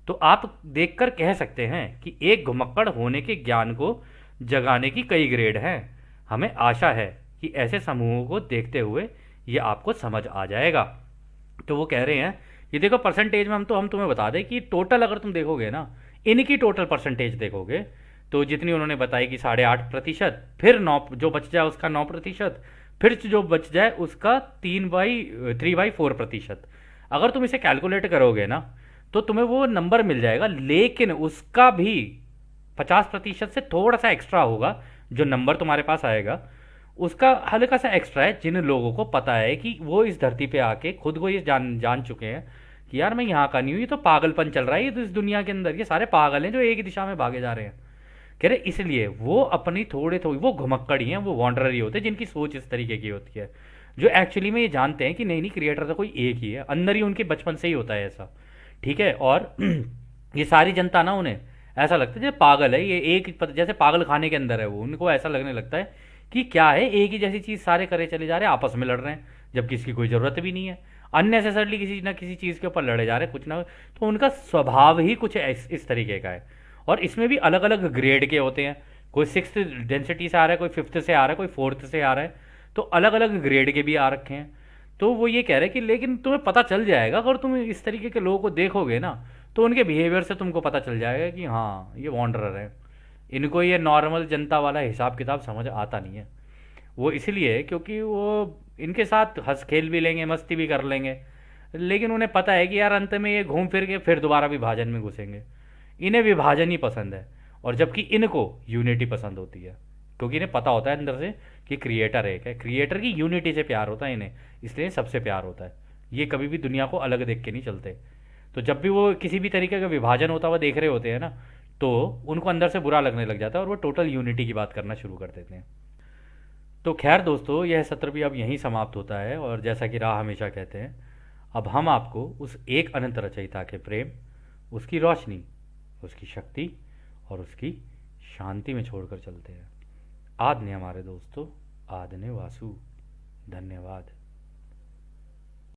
तो आप देखकर कह सकते हैं कि एक घुमक्कड़ होने के ज्ञान को जगाने की कई ग्रेड हैं। हमें आशा है कि ऐसे समूहों को देखते हुए ये आपको समझ आ जाएगा। तो वो कह रहे हैं, ये देखो परसेंटेज में हम तुम्हें बता दें कि टोटल अगर तुम देखोगे ना, इनकी टोटल परसेंटेज देखोगे तो जितनी उन्होंने बताई कि 8.5%, फिर 9 जो बच जाए उसका 9%, फिर जो बच जाए उसका 3/4%। अगर तुम इसे कैलकुलेट करोगे ना तो तुम्हें वो नंबर मिल जाएगा, लेकिन उसका भी 50% से थोड़ा सा एक्स्ट्रा होगा। जो नंबर तुम्हारे पास आएगा उसका हल्का सा एक्स्ट्रा है जिन लोगों को पता है कि वो इस धरती पे आके खुद को ये जान चुके हैं कि यार मैं यहाँ का नहीं हूँ, ये तो पागलपन चल रहा है, ये तो इस दुनिया के अंदर ये सारे पागल हैं जो एक ही दिशा में भागे जा रहे हैं। कह रहे इसलिए वो अपनी थोड़े वो घुमक्कड़ी हैं, वो वॉन्डरर ही होते हैं जिनकी सोच इस तरीके की होती है, जो एक्चुअली में ये जानते हैं कि नहीं क्रिएटर तो कोई एक ही है, अंदर ही उनके बचपन से ही होता है ऐसा। ठीक है, और ये सारी जनता ना उन्हें ऐसा लगता है जैसे पागल है, ये एक जैसे पागल खाने के अंदर है वो, उनको ऐसा लगने लगता है कि क्या है एक ही जैसी चीज़ सारे करे चले जा रहे हैं, आपस में लड़ रहे हैं। जबकि इसकी कोई ज़रूरत भी नहीं है। अननेसेसरली किसी ना किसी चीज़ के ऊपर लड़े जा रहे हैं, कुछ ना। तो उनका स्वभाव ही कुछ इस तरीके का है। और इसमें भी अलग अलग ग्रेड के होते हैं। कोई 6th डेंसिटी से आ रहा है, कोई 5th से आ रहा है, कोई 4th से आ रहा है। तो अलग अलग ग्रेड के भी आ रखे हैं। तो वो ये कह रहे हैं कि लेकिन तुम्हें पता चल जाएगा अगर तुम इस तरीके के लोगों को देखोगे ना, तो उनके बिहेवियर से तुमको पता चल जाएगा कि हाँ ये वॉन्डरर है। इनको ये नॉर्मल जनता वाला हिसाब किताब समझ आता नहीं है। वो इसलिए क्योंकि वो इनके साथ हंस खेल भी लेंगे, मस्ती भी कर लेंगे, लेकिन उन्हें पता है कि यार अंत में ये घूम फिर के फिर दोबारा विभाजन में घुसेंगे। इन्हें विभाजन ही पसंद है। और जबकि इनको यूनिटी पसंद होती है, क्योंकि इन्हें पता होता है अंदर से कि क्रिएटर एक है, क्रिएटर की यूनिटी से प्यार होता है इन्हें, इसलिए सबसे प्यार होता है। ये कभी भी दुनिया को अलग देख के नहीं चलते। तो जब भी वो किसी भी तरीके का विभाजन होता हुआ देख रहे होते हैं ना, तो उनको अंदर से बुरा लगने लग जाता है और वो टोटल यूनिटी की बात करना शुरू कर देते हैं। तो खैर दोस्तों, यह सत्र भी अब यहीं समाप्त होता है। और जैसा कि राह हमेशा कहते हैं, अब हम आपको उस एक अनंत रचयिता के प्रेम, उसकी रोशनी, उसकी शक्ति और उसकी शांति में छोड़कर चलते हैं। आदने हमारे दोस्तों, आदने वासु। धन्यवाद।